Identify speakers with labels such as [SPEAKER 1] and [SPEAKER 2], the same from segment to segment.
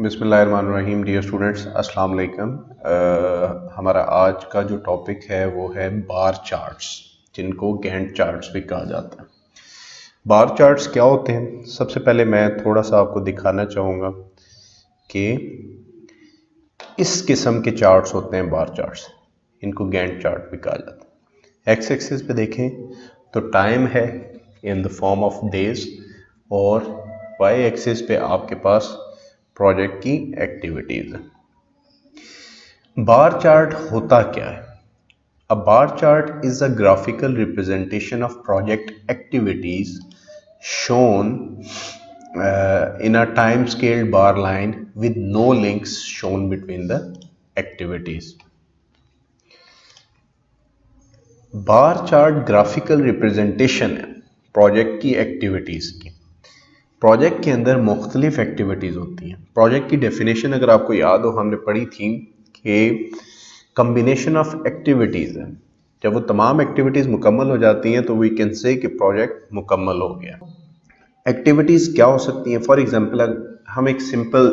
[SPEAKER 1] बिस्मिल्लाहिर्रहमानिर्रहीम। Dear students, अस्सलाम वालेकुम। हमारा आज का जो टॉपिक है वो है बार चार्ट्स, जिनको गैंट चार्ट्स भी कहा जाता है। बार चार्ट्स क्या होते हैं? सबसे पहले मैं थोड़ा सा आपको दिखाना चाहूँगा कि इस किस्म के चार्ट्स होते हैं बार चार्ट्स, इनको गैंट चार्ट भी कहा जाता है। एक्स एक्सिस पे देखें तो टाइम है in the form of days, और वाई एक्सिस पे आपके पास प्रोजेक्ट की एक्टिविटीज है। बार चार्ट होता क्या है? A bar chart is a graphical representation of project activities shown in a time scaled bar line with no links shown between the activities. Bar chart graphical representation है project की activities की। Project के अंदर मुख्तलिफ activities होती हैं। Project की definition अगर आपको याद हो, हमने पढ़ी थी कि कम्बिनेशन ऑफ एक्टिविटीज़ है। जब वो तमाम एक्टिविटीज़ मुकम्मल हो जाती हैं तो वी कैन से कि प्रोजेक्ट मुकम्मल हो गया। एक्टिविटीज़ क्या हो सकती हैं? फॉर एग्जांपल हम एक simple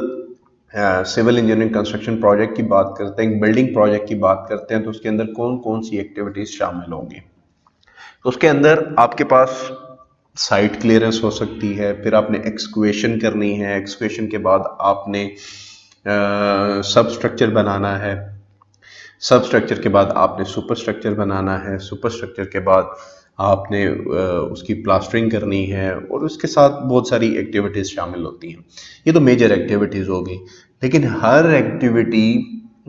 [SPEAKER 1] civil engineering construction project की बात करते हैं, एक बिल्डिंग प्रोजेक्ट की बात करते हैं, तो उसके अंदर कौन कौन सी एक्टिविटीज़ शामिल होंगी? तो उसके अंदर आपके पास साइट क्लियरेंस हो सकती है, फिर आपने एक्सक्वेशन करनी है, एक्सक्वेशन के बाद आपने सब स्ट्रक्चर बनाना है, सब स्ट्रक्चर के बाद आपने सुपर स्ट्रक्चर बनाना है, सुपर स्ट्रक्चर के बाद आपने उसकी प्लास्टरिंग करनी है, और उसके साथ बहुत सारी एक्टिविटीज़ शामिल होती हैं। ये तो मेजर एक्टिविटीज़ होगी, लेकिन हर एक्टिविटी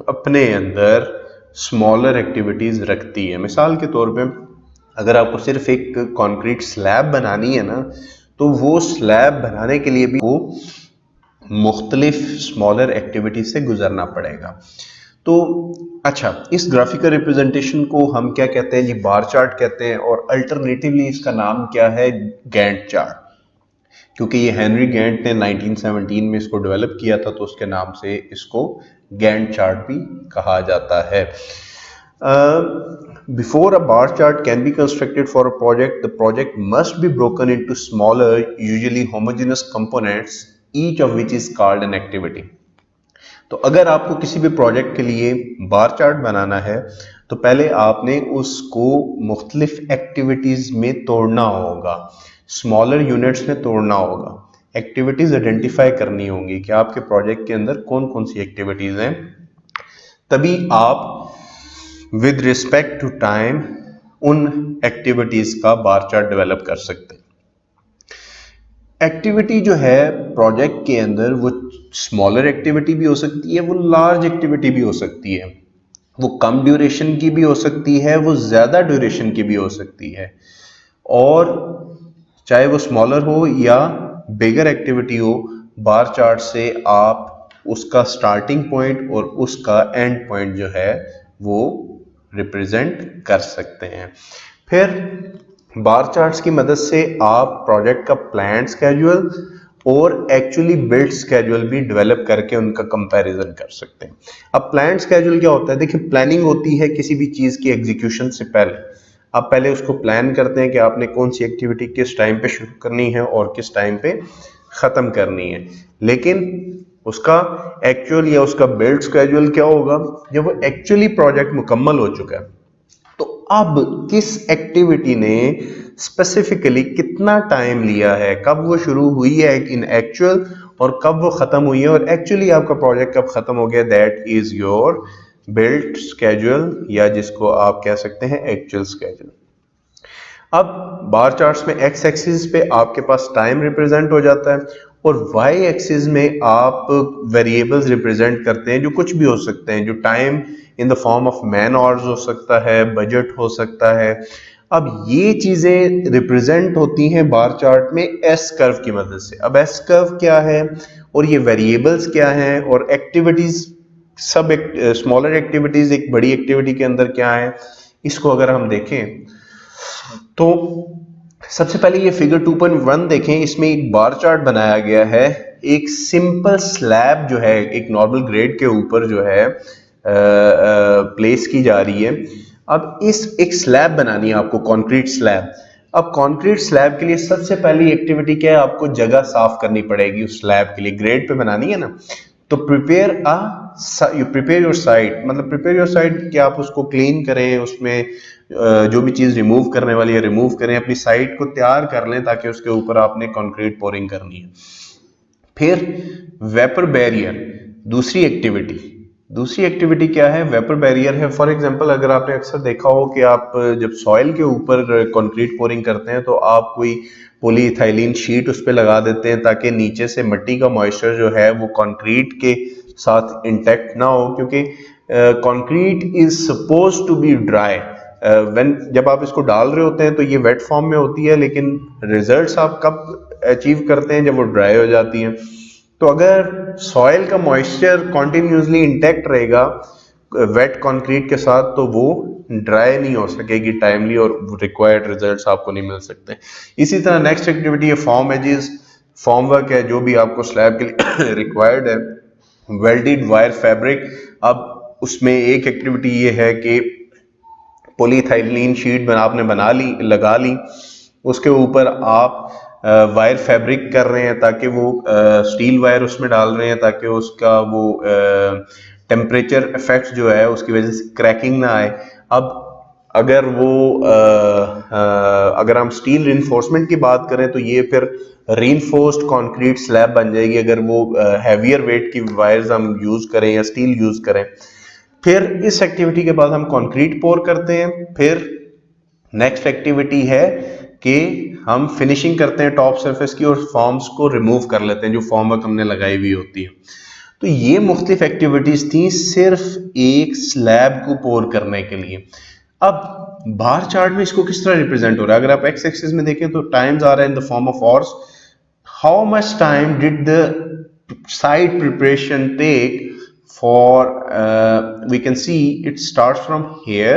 [SPEAKER 1] अपने अंदर स्मॉलर एक्टिविटीज़ रखती है। मिसाल के तौर पे अगर आपको सिर्फ एक कंक्रीट स्लैब बनानी है ना, तो वो स्लैब बनाने के लिए भी वो मुख्तलिफ स्मॉलर एक्टिविटी से गुजरना पड़ेगा। तो अच्छा, इस ग्राफिकल रिप्रेजेंटेशन को हम क्या कहते हैं जी? बार चार्ट कहते हैं, और अल्टरनेटिवली इसका नाम क्या है? Gantt chart. क्योंकि ये हेनरी गैंट ने 1917 में इसको डेवलप किया था, तो उसके नाम से इसको गैंट चार्ट भी कहा जाता है। Before a bar chart can be constructed for a project, the project must be broken into smaller, usually homogeneous components, each of which is called an activity. तो अगर आपको किसी भी प्रोजेक्ट के लिए बार चार्ट बनाना है, तो पहले आपने उसको मुख्तलिफ एक्टिविटीज में तोड़ना होगा, स्मॉलर यूनिट्स में तोड़ना होगा, एक्टिविटीज आइडेंटिफाई करनी होंगी कि आपके प्रोजेक्ट के अंदर कौन कौन सी एक्टिविटीज हैं, तभी आप विद रिस्पेक्ट टू टाइम उन एक्टिविटीज का बार चार्ट डेवलप कर सकते हैं। एक्टिविटी जो है प्रोजेक्ट के अंदर, वो स्मॉलर एक्टिविटी भी हो सकती है, वो लार्ज एक्टिविटी भी हो सकती है, वो कम ड्यूरेशन की भी हो सकती है, वो ज्यादा ड्यूरेशन की भी हो सकती है, और चाहे वो स्मॉलर हो या बिगर एक्टिविटी हो, बार चार्ट से आप उसका स्टार्टिंग पॉइंट और उसका एंड पॉइंट जो है वो रिप्रेजेंट कर सकते हैं। फिर बार चार्ट्स की मदद से आप प्रोजेक्ट का प्लान स्केड्यूल और एक्चुअली बिल्ड स्केड्यूल भी डेवलप करके उनका कंपैरिजन कर सकते हैं। अब प्लान स्केड्यूल क्या होता है? देखिए, प्लानिंग होती है किसी भी चीज की एग्जीक्यूशन से पहले। आप पहले उसको प्लान करते हैं कि आपने कौन सी एक्टिविटी किस टाइम पे शुरू करनी है और किस टाइम पे खत्म करनी है, लेकिन उसका एक्चुअल या उसका बिल्ड स्केड्यूल क्या होगा जब वो एक्चुअली प्रोजेक्ट मुकम्मल हो चुका है? तो अब किस एक्टिविटी ने स्पेसिफिकली कितना टाइम लिया है, कब वो शुरू हुई है इन एक्चुअल, और कब वो खत्म हुई है, और एक्चुअली आपका प्रोजेक्ट कब खत्म हो गया, that is your build schedule, या जिसको आप कह सकते हैं एक्चुअल स्केड्यूल। अब बार चार्ट्स में एक्स एक्सिस पे आपके पास टाइम रिप्रेजेंट हो जाता है, और वाई एक्सिस में आप वेरिएबल्स रिप्रेजेंट करते हैं, जो कुछ भी हो सकते हैं, जो time in the form of man hours हो सकता है, बजट हो सकता है। अब ये चीजें रिप्रेजेंट होती हैं बार चार्ट में एस कर्व की मदद से। अब एस कर्व क्या है और ये वेरिएबल्स क्या हैं, और एक्टिविटीज, सब स्मॉलर एक्टिविटीज एक बड़ी एक्टिविटी के अंदर क्या है, इसको अगर हम देखें तो सबसे पहले ये फिगर 2.1 देखें। इसमें एक बार चार्ट बनाया गया है, एक सिंपल स्लैब जो है एक नॉर्मल ग्रेड के ऊपर जो है प्लेस की जा रही है। अब इस एक स्लैब बनानी है आपको, कंक्रीट स्लैब। अब कंक्रीट स्लैब के लिए सबसे पहली एक्टिविटी क्या है? आपको जगह साफ करनी पड़ेगी उस स्लैब के लिए, ग्रेड पे बनानी है ना, तो यू प्रिपेयर योर साइट, मतलब प्रिपेयर योर साइट कि आप उसको क्लीन करें, उसमें जो भी चीज रिमूव करने वाली है रिमूव करें, अपनी साइट को तैयार कर लें ताकि उसके ऊपर आपने कंक्रीट पोरिंग करनी है। फिर वेपर बैरियर, दूसरी एक्टिविटी क्या है? वेपर बैरियर है। फॉर एग्जांपल अगर आपने अक्सर देखा हो कि आप जब सॉइल के ऊपर कंक्रीट पोरिंग करते हैं तो आप कोई पॉलीइथाइलिन शीट उस पर लगा देते हैं ताकि नीचे से मिट्टी का मॉइस्चर जो है वो कंक्रीट के साथ इंटैक्ट ना हो, क्योंकि concrete is suppose to be dry. जब आप इसको डाल रहे होते हैं तो ये वेट फॉर्म में होती है, लेकिन रिजल्ट्स आप कब अचीव करते हैं? जब वो ड्राई हो जाती है। तो अगर सॉइल का मॉइस्चर कॉन्टिन्यूसली इंटैक्ट रहेगा वेट कंक्रीट के साथ तो वो ड्राई नहीं हो सकेगी टाइमली और रिक्वायर्ड रिजल्ट्स आपको नहीं मिल सकते। इसी तरह नेक्स्ट एक्टिविटी है फॉर्म एजेस, फॉर्म वर्क है जो भी आपको स्लैब के लिए रिक्वायर्ड है। वेल्डेड वायर फैब्रिक, अब उसमें एक एक्टिविटी ये है कि पॉलीइथाइलिन शीट आपने बना ली, लगा ली, उसके ऊपर आप वायर फैब्रिक कर रहे हैं ताकि वो स्टील वायर उसमें डाल रहे हैं ताकि उसका वो टेम्परेचर इफेक्ट जो है उसकी वजह से क्रैकिंग ना आए। अब अगर अगर हम स्टील रिइंफोर्समेंट की बात करें तो ये फिर रीइंफोर्स्ड कंक्रीट स्लैब बन जाएगी अगर वो हैवियर वेट की वायर्स हम यूज करें या स्टील यूज करें। फिर इस एक्टिविटी के बाद हम कंक्रीट पोर करते हैं। फिर नेक्स्ट एक्टिविटी है कि हम फिनिशिंग करते हैं टॉप सरफेस की और फॉर्म्स को रिमूव कर लेते हैं जो फॉर्म वर्क हमने लगाई हुई होती है। तो ये मुख्तलिफ एक्टिविटीज थी सिर्फ एक स्लैब को पोर करने के लिए। अब बार चार्ट में इसको किस तरह रिप्रेजेंट हो रहा है? अगर आप एक्स एक्सिस में देखें तो टाइम्स आ रहा है in the form of hours. How much time did the site preparation take for we can see it starts from here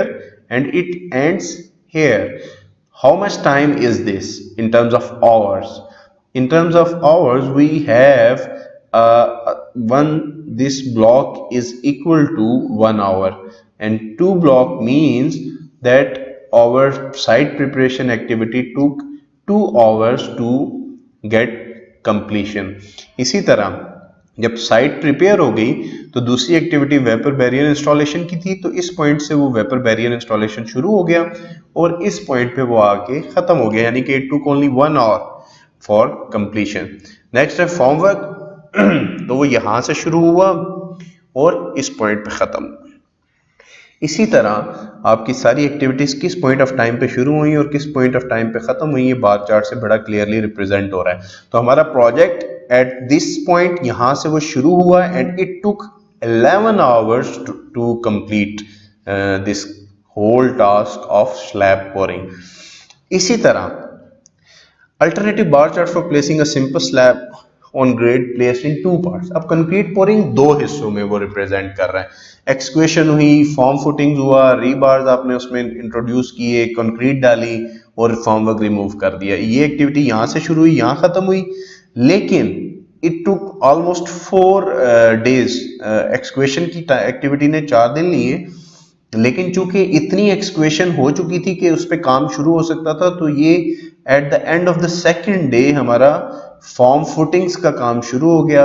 [SPEAKER 1] and it ends here. How much time is this in terms of hours? In terms of hours we have this block is equal to 1 hour and 2 block means that our site preparation activity took 2 hours to get completion. इसी तरह जब site prepare हो गई तो दूसरी activity vapour barrier installation की थी, तो इस पॉइंट से वो वेपर बैरियर इंस्टॉलेशन शुरू हो गया और इस पॉइंट पे वो आके खत्म हो गया, यानी कि it took only 1 hour for completion. Next है फॉर्म वर्क, तो वो यहां से शुरू हुआ और इस पॉइंट पे खत्म। इसी तरह आपकी सारी एक्टिविटीज किस पॉइंट ऑफ टाइम पे शुरू हुई और किस पॉइंट ऑफ टाइम पे खत्म हुई ये बार चार्ट से बड़ा क्लियरली रिप्रेजेंट हो रहा है। तो हमारा प्रोजेक्ट एट दिस पॉइंट यहां से वो शुरू हुआ and it took 11 hours to complete this whole task of slab pouring. इसी तरह alternative bar chart for placing a simple slab on grade placed in 2 parts. अब कंक्रीट पोरिंग 2 हिस्सों में वो रिप्रेजेंट कर रहा है। एक्सक्वेशन हुई, फॉर्म फुटिंग हुआ, रीबार्स आपने उसमें इंट्रोड्यूस किए, कंक्रीट डाली और फॉर्म वर्क रिमूव कर दिया। ये एक्टिविटी यहां से शुरू हुई, यहां खत्म हुई, लेकिन it took almost 4 days। Equation की एक्टिविटी ने 4 दिन लिए, लेकिन चूंकि इतनी एक्सक्वेशन हो चुकी थी कि उस पर काम शुरू हो सकता था, तो ये at the end of the second day हमारा फॉर्म फुटिंग्स का काम शुरू हो गया।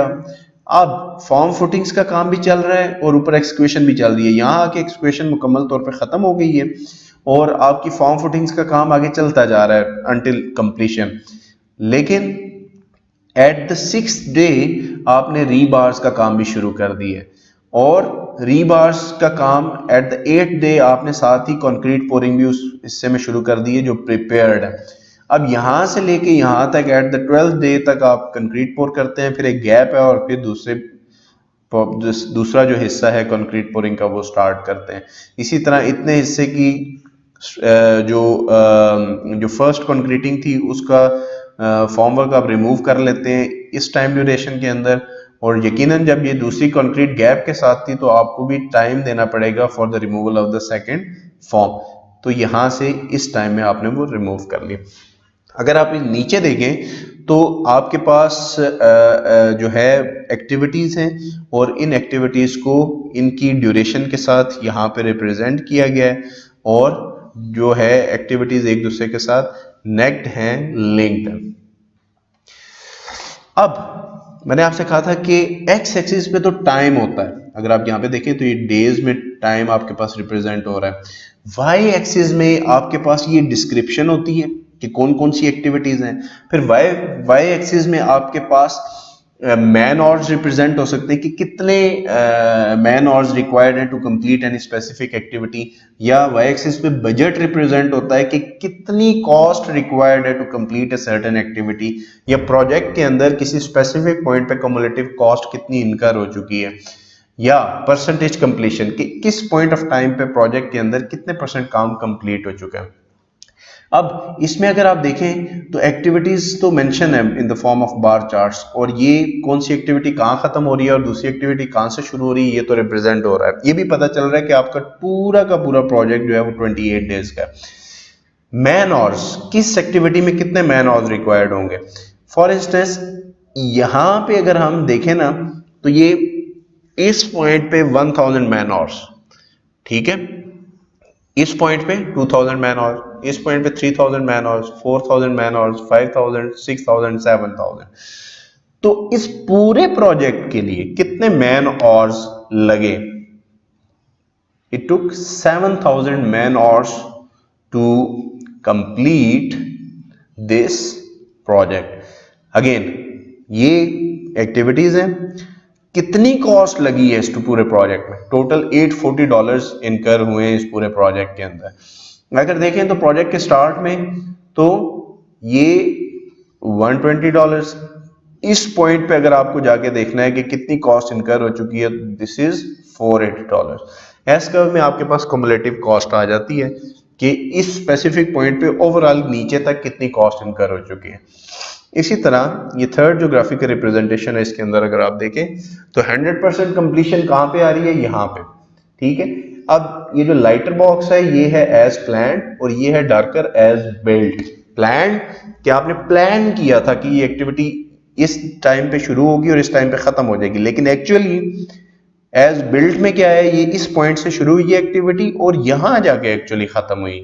[SPEAKER 1] अब फॉर्म फुटिंग्स का काम भी चल रहा है और ऊपर एक्सक्वेशन भी चल रही है। यहाँ आके एक्सक्वेशन मुकम्मल तौर पे खत्म हो गई है और आपकी फॉर्म फुटिंग्स का काम आगे चलता जा रहा है अंटिल कंप्लीशन। लेकिन एट द 6th डे आपने रीबार्स का काम भी शुरू कर दिया और रीबार्स का काम एट द 8th डे आपने साथ ही कंक्रीट पोरिंग भी उस हिस्से में शुरू कर दी है जो प्रिपेयर्ड है। अब यहां से लेके यहां तक एट द 12th डे तक आप कंक्रीट पोर करते हैं, फिर एक गैप है और फिर दूसरा जो हिस्सा है कंक्रीट पोरिंग का वो स्टार्ट करते हैं। इसी तरह इतने हिस्से की जो फर्स्ट कंक्रीटिंग थी उसका फॉर्म वर्क आप रिमूव कर लेते हैं इस टाइम ड्यूरेशन के अंदर, और यकीनन जब ये दूसरी कंक्रीट गैप के साथ थी तो आपको भी टाइम देना पड़ेगा for the removal of the second form. तो यहां से इस टाइम में आपने वो रिमूव कर लिया। अगर आप नीचे देखें तो आपके पास जो है एक्टिविटीज हैं और इन एक्टिविटीज को इनकी ड्यूरेशन के साथ यहाँ पे रिप्रेजेंट किया गया है और जो है एक्टिविटीज एक दूसरे के साथ नेक्ड हैं, लिंक्ड। अब मैंने आपसे कहा था कि एक्स एक्सिस पे तो टाइम होता है, अगर आप यहाँ पे देखें तो ये डेज में टाइम आपके पास रिप्रेजेंट हो रहा है। वाई एक्सिस में आपके पास ये डिस्क्रिप्शन होती है कि कौन कौन सी एक्टिविटीज हैं। फिर वाई वाई एक्सिस में आपके पास मैन आवर्स रिप्रेजेंट हो सकते हैं कि कितने मैन आवर्स रिक्वायर्ड है to complete any specific activity, या वाई एक्सिस पे बजट रिप्रेजेंट होता है कि कितनी कॉस्ट रिक्वायर्ड है to complete a certain activity, या प्रोजेक्ट के अंदर किसी स्पेसिफिक पॉइंट पे कम्युलेटिव कॉस्ट कितनी इनकर हो चुकी है, या परसेंटेज कंप्लीशन कि किस पॉइंट ऑफ टाइम पे प्रोजेक्ट के अंदर कितने परसेंट काम कंप्लीट हो चुका है। अब इसमें अगर आप देखें तो एक्टिविटीज तो मेंशन है in the form of bar charts, और ये कौन सी एक्टिविटी कहाँ खत्म हो रही है और दूसरी एक्टिविटी कहाँ से शुरू हो रही है ये तो रिप्रेजेंट हो रहा है। ये भी पता चल रहा है कि आपका पूरा का पूरा प्रोजेक्ट जो है वो 28 डेज का है। मैन आवर्स, किस एक्टिविटी में कितने मैन आवर्स रिक्वायर्ड होंगे। फॉर इंस्टेंस यहां पे अगर हम देखें ना तो ये इस पॉइंट पे 1000 मैन आवर्स, ठीक है, इस पॉइंट पे 2000 मैन आवर्स, इस पॉइंट पे 3000 मैन आवर्स, 4000 मैन आवर्स, 5000, 6000, 7000। तो इस पूरे प्रोजेक्ट के लिए कितने मैन आवर्स लगे। It took 7000 man hours to complete this project. Again ये एक्टिविटीज हैं, कितनी कॉस्ट लगी है इस पूरे प्रोजेक्ट में। टोटल $840 इनकर हुए हैं इस पूरे प्रोजेक्ट के अंदर। अगर देखें तो प्रोजेक्ट के स्टार्ट में तो ये $120, इस पॉइंट पे अगर आपको जाके देखना है कि कितनी कॉस्ट इनकर हो चुकी है, दिस इज $480। एस कर्व में आपके पास क्युमुलेटिव कॉस्ट आ जाती है कि इस स्पेसिफिक पॉइंट पे ओवरऑल नीचे तक कितनी कॉस्ट इनकर हो चुकी है। इसी तरह ये थर्ड जो ग्राफिक रिप्रेजेंटेशन है इसके अंदर अगर आप देखें तो 100% कंप्लीशन कहां पे आ रही है, यहां पे, ठीक है। अब ये जो लाइटर बॉक्स है ये है एज प्लान और ये है डार्कर एज बिल्ड। प्लान कि आपने प्लान किया था कि ये एक्टिविटी इस टाइम पे शुरू होगी और इस टाइम पे खत्म हो जाएगी, लेकिन एक्चुअली एज बिल्ड में क्या है, ये इस पॉइंट से शुरू हुई एक्टिविटी और यहां जाके एक्चुअली खत्म हुई,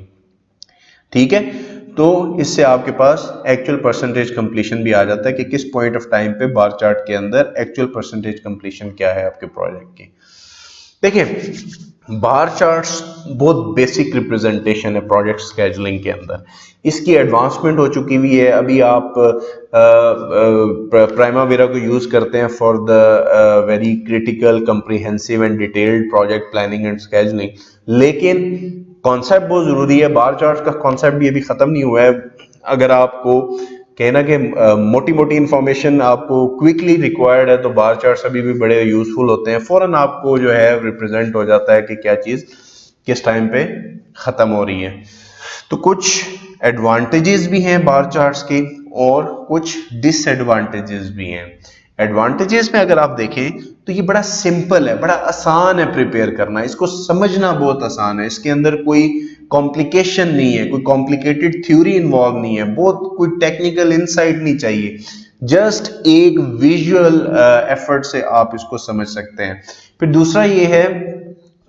[SPEAKER 1] ठीक है। तो इससे आपके पास एक्चुअल परसेंटेज कंप्लीशन भी आ जाता है कि किस पॉइंट ऑफ टाइम पे बार चार्ट के अंदर एक्चुअल परसेंटेज कंप्लीशन क्या है आपके प्रोजेक्ट की। देखिए बार चार्ट्स बहुत बेसिक रिप्रेजेंटेशन है प्रोजेक्ट स्केजुलिंग के अंदर, इसकी एडवांसमेंट हो चुकी हुई है। अभी आप प्राइमावेरा को यूज करते हैं for the very critical comprehensive and detailed project planning and scheduling, लेकिन कॉन्सेप्ट बहुत जरूरी है। बार चार्ट का कॉन्सेप्ट भी अभी खत्म नहीं हुआ है। अगर आपको कहना कि मोटी मोटी इंफॉर्मेशन आपको क्विकली रिक्वायर्ड है तो बार चार्ट्स अभी भी बड़े यूजफुल होते हैं, फौरन आपको जो है रिप्रेजेंट हो जाता है कि क्या चीज किस टाइम पे खत्म हो रही है। तो कुछ एडवांटेजेस भी हैं बार चार्ट्स के और कुछ डिसएडवांटेजेस भी हैं। एडवांटेजेस में अगर आप देखें तो ये बड़ा सिंपल है, बड़ा आसान है प्रिपेयर करना, इसको समझना बहुत आसान है, इसके अंदर कोई कॉम्प्लिकेशन नहीं है, कोई कॉम्प्लिकेटेड थ्योरी इन्वॉल्व नहीं है, बहुत कोई टेक्निकल इनसाइट नहीं चाहिए, जस्ट एक विजुअल एफर्ट से आप इसको समझ सकते हैं। फिर दूसरा ये है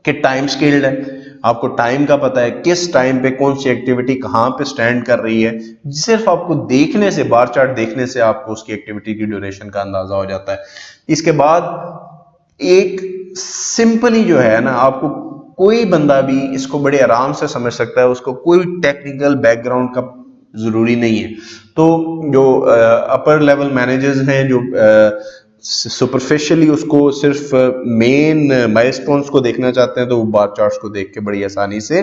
[SPEAKER 1] कि टाइम स्केल्ड है, आपको टाइम का पता है किस टाइम पे कौन सी एक्टिविटी कहां पे स्टैंड कर रही है। सिर्फ आपको देखने से, बार चार्ट देखने से आपको उसकी एक्टिविटी की ड्यूरेशन का अंदाजा हो जाता है। इसके बाद एक सिंपली जो है ना, आपको कोई बंदा भी इसको बड़े आराम से समझ सकता है, उसको कोई टेक्निकल बैकग्राउंड का जरूरी नहीं है। तो जो अपर लेवल मैनेजर्स हैं जो सुपरफिशियली उसको सिर्फ मेन माइलस्टोन्स को देखना चाहते हैं तो वो बार चार्ट्स को देख के बड़ी आसानी से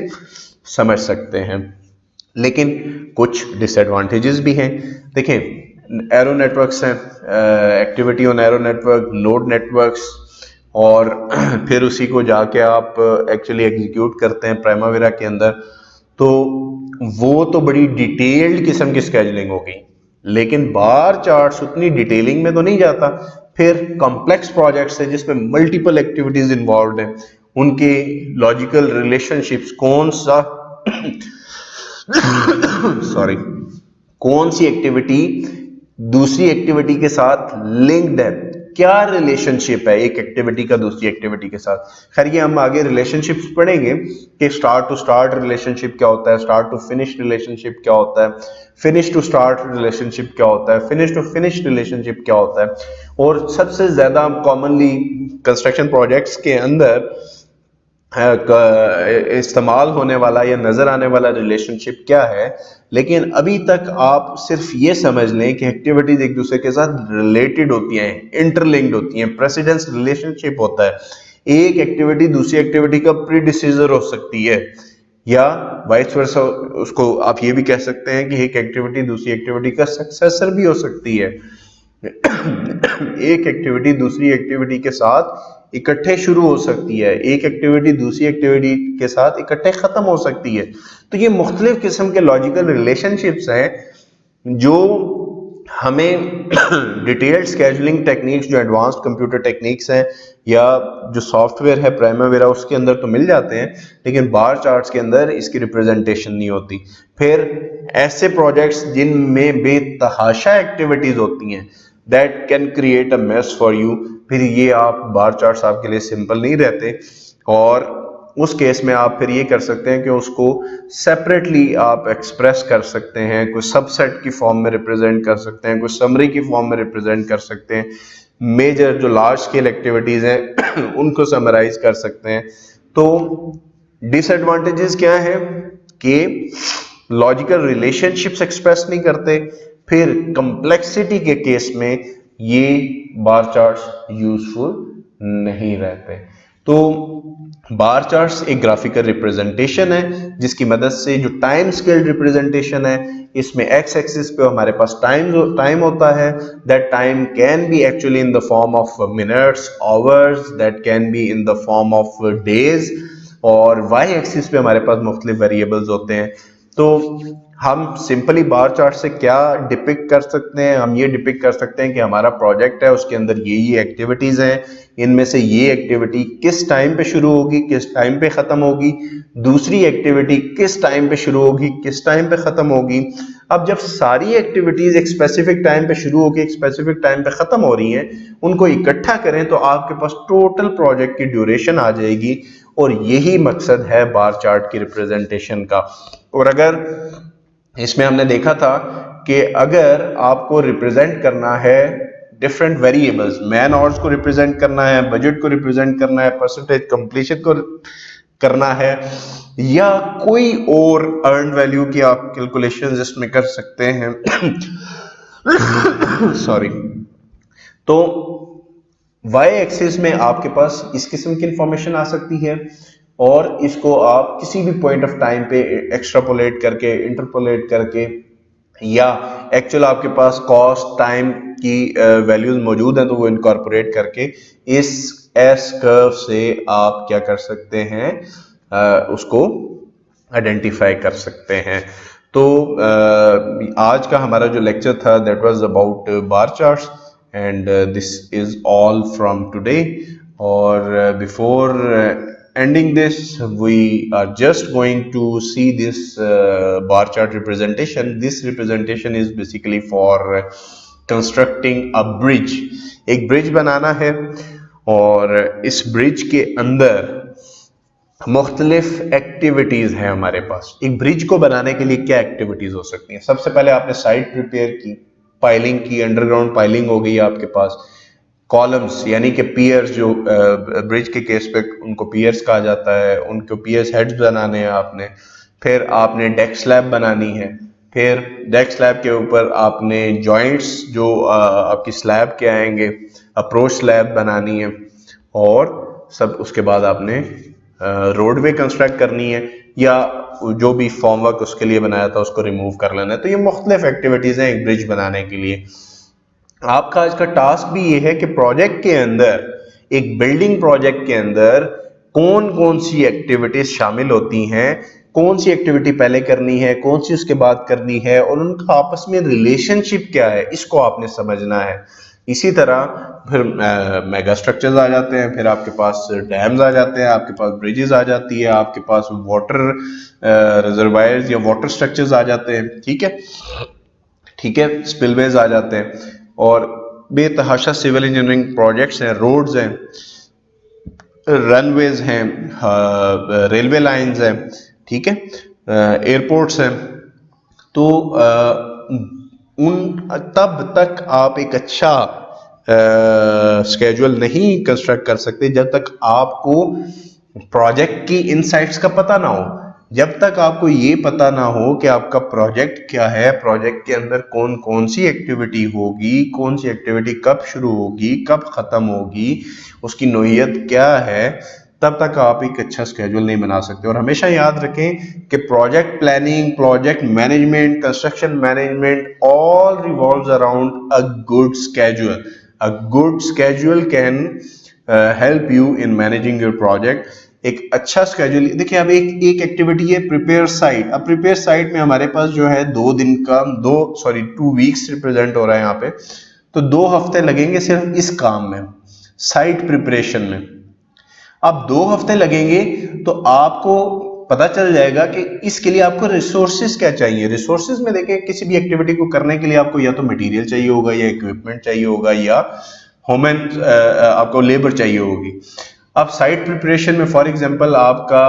[SPEAKER 1] समझ सकते हैं। लेकिन कुछ डिसएडवांटेजेस भी हैं। देखें एरो नेटवर्क्स हैं, activity on arrow network, node networks, और फिर उसी को जाके आप एक्चुअली एग्जीक्यूट करते हैं प्राइमावेरा के अंदर, तो वो तो बड़ी डिटेल्ड किस्म की स्केजुलिंग होगी, लेकिन बार चार्ट्स उतनी डिटेलिंग में तो नहीं जाता। फिर कॉम्प्लेक्स प्रोजेक्ट्स है जिसमें मल्टीपल एक्टिविटीज इन्वॉल्व हैं, उनके लॉजिकल रिलेशनशिप्स, कौन सा सॉरी कौन सी एक्टिविटी दूसरी एक्टिविटी के साथ लिंक्ड है, क्या रिलेशनशिप है एक एक्टिविटी का दूसरी एक्टिविटी के साथ। खैर ये हम आगे रिलेशनशिप्स पढ़ेंगे कि स्टार्ट टू स्टार्ट रिलेशनशिप क्या होता है, स्टार्ट टू फिनिश रिलेशनशिप क्या होता है, फिनिश टू स्टार्ट रिलेशनशिप क्या होता है, फिनिश टू फिनिश रिलेशनशिप क्या होता है, और सबसे ज्यादा कॉमनली कंस्ट्रक्शन प्रोजेक्ट्स के अंदर इस्तेमाल होने वाला या नजर आने वाला रिलेशनशिप क्या है। लेकिन अभी तक आप सिर्फ ये समझ लें कि एक्टिविटीज एक दूसरे के साथ रिलेटेड होती हैं, इंटरलिंक्ड होती हैं, प्रेसिडेंस रिलेशनशिप होता है। एक एक्टिविटी दूसरी एक्टिविटी का प्रीडिसीजर हो सकती है, या वाइस वर्सा, उसको आप ये भी कह सकते हैं कि एक एक्टिविटी दूसरी एक्टिविटी का सक्सेसर भी हो सकती है। एक एक्टिविटी दूसरी एक्टिविटी के साथ इकट्ठे शुरू हो सकती है, एक एक्टिविटी दूसरी एक्टिविटी के साथ इकट्ठे खत्म हो सकती है। तो ये मुख्तलिफ किस्म के लॉजिकल रिलेशनशिप्स हैं जो हमें डिटेल्ड स्केजुलिंग टेक्निक्स, जो एडवांस्ड कंप्यूटर टेक्निक्स हैं या जो सॉफ्टवेयर है प्राइमावेरा उसके अंदर तो मिल जाते हैं, लेकिन बार चार्ट्स के अंदर इसकी रिप्रेजेंटेशन नहीं होती। फिर ऐसे प्रोजेक्ट्स जिनमें बेतहाशा एक्टिविटीज होती हैं, that can create a mess for you, फिर ये आप बार चार्ट्स आपके लिए सिंपल नहीं रहते, और उस केस में आप फिर ये कर सकते हैं कि उसको सेपरेटली आप एक्सप्रेस कर सकते हैं, कोई सबसेट की फॉर्म में रिप्रेजेंट कर सकते हैं, कोई समरी की फॉर्म में रिप्रेजेंट कर सकते हैं, मेजर जो लार्ज स्केल एक्टिविटीज हैं उनको समराइज कर सकते हैं। तो डिसएडवांटेजेस क्या है कि लॉजिकल रिलेशनशिप्स एक्सप्रेस नहीं करते, फिर कंप्लेक्सिटी के केस में ये बार चार्ट्स यूजफुल नहीं रहते। तो बार चार्ट्स एक ग्राफिकल रिप्रेजेंटेशन है जिसकी मदद से जो टाइम स्केल रिप्रेजेंटेशन है, इसमें एक्स एक्सिस पे हमारे पास टाइम होता है, that time can be actually in the form of minutes, hours, that can be in the form of days, और वाई एक्सिस पे हमारे पास मुख्तलिफ वेरिएबल्स होते हैं। तो हम सिंपली बार चार्ट से क्या डिपिक्ट कर सकते हैं, हम ये डिपिक्ट कर सकते हैं कि हमारा प्रोजेक्ट है, उसके अंदर ये एक्टिविटीज हैं, इनमें से ये एक्टिविटी किस टाइम पे शुरू होगी, किस टाइम पे खत्म होगी, दूसरी एक्टिविटी किस टाइम पे शुरू होगी, किस टाइम पे खत्म होगी। अब जब सारी एक्टिविटीज एक स्पेसिफिक टाइम पे शुरू होगी, एक स्पेसिफिक टाइम पे खत्म हो रही हैं, उनको इकट्ठा करें तो आपके पास टोटल प्रोजेक्ट की ड्यूरेशन आ जाएगी, और यही मकसद है बार चार्ट की रिप्रेजेंटेशन का। और अगर इसमें हमने देखा था कि अगर आपको रिप्रेजेंट करना है डिफरेंट वेरिएबल्स, मैन आवर्स को रिप्रेजेंट करना है, बजट को रिप्रेजेंट करना है, परसेंटेज कंप्लीशन को करना है, या कोई और अर्न वैल्यू की आप कैलकुलेशंस इसमें कर सकते हैं सॉरी। तो वाई एक्सिस में आपके पास इस किस्म की इंफॉर्मेशन आ सकती है, और इसको आप किसी भी पॉइंट ऑफ टाइम पे एक्स्ट्रापोलेट करके, इंटरपोलेट करके, या एक्चुअल आपके पास कॉस्ट टाइम की वैल्यूज मौजूद हैं तो वो इनकॉर्पोरेट करके इस एस कर्व से आप क्या कर सकते हैं, उसको आइडेंटिफाई कर सकते हैं। तो आज का हमारा जो लेक्चर था that was about bar charts, and this is all from today. और before ending this, we are just going to see this bar chart representation. This representation is basically for constructing a bridge. एक bridge बनाना है, और इस bridge के अंदर मुख्तलिफ activities हैं हमारे पास। एक ब्रिज को बनाने के लिए क्या एक्टिविटीज हो सकती हैं? सबसे पहले आपने साइट प्रिपेयर की, पाइलिंग की, अंडरग्राउंड पाइलिंग हो गई आपके पास, कॉलम्स यानी कि पियर्स, जो ब्रिज के केस पे उनको पियर्स कहा जाता है, उनको पियर्स हेड्स बनाने हैं आपने, फिर आपने डेक स्लैब बनानी है, फिर डेक स्लैब के ऊपर आपने जॉइंट्स जो आपकी स्लैब के आएंगे, अप्रोच स्लैब बनानी है, और सब उसके बाद आपने रोडवे कंस्ट्रक्ट करनी है, या जो भी फॉर्मवर्क उसके लिए बनाया था उसको रिमूव कर लेना है। तो ये मुख्तलिफ एक्टिविटीज हैं एक ब्रिज बनाने के लिए। आपका आज का टास्क भी ये है कि प्रोजेक्ट के अंदर, एक बिल्डिंग प्रोजेक्ट के अंदर कौन कौन सी एक्टिविटीज शामिल होती हैं, कौन सी एक्टिविटी पहले करनी है, कौन सी उसके बाद करनी है, और उनका आपस में रिलेशनशिप क्या है, इसको आपने समझना है। इसी तरह फिर मेगा स्ट्रक्चर्स आ जाते हैं, फिर आपके पास डैम्स आ जाते हैं, आपके पास ब्रिजेस आ जाती है, आपके पास वाटर रिजर्वायर्स या वाटर स्ट्रक्चर्स आ जाते हैं, ठीक है, स्पिलवेज आ जाते हैं। और बेतहाशा सिविल इंजीनियरिंग प्रोजेक्ट्स हैं, रोड्स हैं, रनवेज हैं, रेलवे लाइंस हैं, ठीक है, एयरपोर्ट्स हैं। तो उन तब तक आप एक अच्छा स्केड्यूल नहीं कंस्ट्रक्ट कर सकते जब तक आपको प्रोजेक्ट की इनसाइट्स का पता ना हो। जब तक आपको ये पता ना हो कि आपका प्रोजेक्ट क्या है, प्रोजेक्ट के अंदर कौन कौन सी एक्टिविटी होगी, कौन सी एक्टिविटी कब शुरू होगी, कब खत्म होगी, उसकी नोयत क्या है, तब तक आप एक अच्छा स्केड्यूल नहीं बना सकते। और हमेशा याद रखें कि project planning, project management, construction management all revolves around a good schedule. A good schedule can help you in managing your project. एक अच्छा स्केड्यूल, देखिए अब एक एक्टिविटी है प्रिपेयर साइट। अब प्रिपेयर साइट में हमारे पास जो है 2 वीक्स रिप्रेजेंट हो रहा है यहाँ पे, तो 2 हफ्ते लगेंगे सिर्फ इस काम में, साइट प्रिपरेशन में। अब 2 हफ्ते लगेंगे तो आपको पता चल जाएगा कि इसके लिए आपको रिसोर्सेज क्या चाहिए। रिसोर्सेज में देखें, किसी भी एक्टिविटी को करने के लिए आपको या तो मटेरियल चाहिए होगा, या इक्विपमेंट चाहिए होगा, या ह्यूमन आपको लेबर चाहिए होगी। अब साइट प्रिपरेशन में फॉर एग्जांपल आपका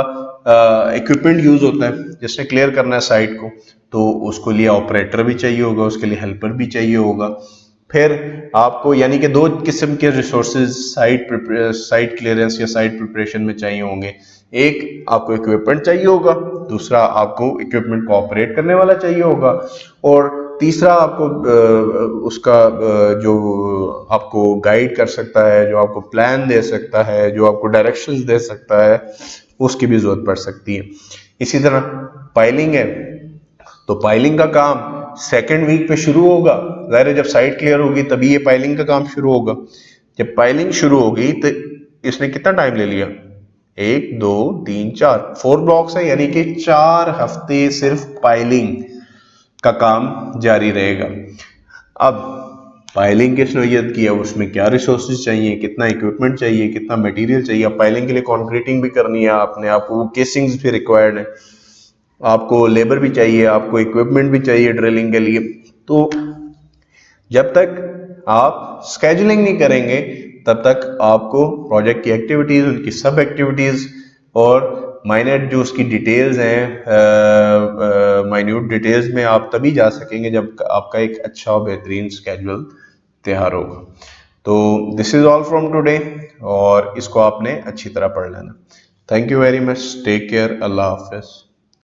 [SPEAKER 1] इक्विपमेंट यूज होता है, जिसने क्लियर करना है साइट को, तो उसको लिए ऑपरेटर भी चाहिए होगा, उसके लिए हेल्पर भी चाहिए होगा। फिर आपको यानी कि 2 किस्म के रिसोर्सेज साइट क्लियरेंस या साइट प्रिपरेशन में चाहिए होंगे। एक आपको इक्विपमेंट चाहिए होगा, दूसरा आपको इक्विपमेंट को ऑपरेट करने वाला चाहिए होगा, और तीसरा आपको उसका जो आपको गाइड कर सकता है, जो आपको प्लान दे सकता है, जो आपको डायरेक्शंस दे सकता है, उसकी भी जरूरत पड़ सकती है। इसी तरह पाइलिंग है, तो पाइलिंग का काम 2nd वीक पे शुरू होगा। ज़ाहिर है जब साइट क्लियर होगी तभी ये पाइलिंग का काम शुरू होगा। जब पाइलिंग शुरू होगी तो इसने कितना टाइम ले लिया, 1 2 3 4 ब्लॉक्स है, यानी कि 4 हफ्ते सिर्फ पाइलिंग का काम जारी रहेगा। अब पाइलिंग किस नौयत की है, उसमें क्या रिसोर्सेज चाहिए, कितना इक्विपमेंट चाहिए, कितना मटेरियल चाहिए। अब पाइलिंग के लिए कंक्रीटिंग भी करनी है आपने, आपको वो केसिंग्स भी रिक्वायर्ड है, आपको लेबर भी चाहिए, आपको इक्विपमेंट भी चाहिए ड्रिलिंग के लिए। तो जब तक आप स्केजुलिंग नहीं करेंगे तब तक आपको प्रोजेक्ट की एक्टिविटीज, उनकी सब एक्टिविटीज और माइनर जो उसकी डिटेल्स हैं, माइन्यूट डिटेल्स में आप तभी जा सकेंगे जब आपका एक अच्छा और बेहतरीन स्केड्यूल तैयार होगा। तो this is all from today, और इसको आपने अच्छी तरह पढ़ लेना। Thank you very much, take care, अल्लाह हाफिज।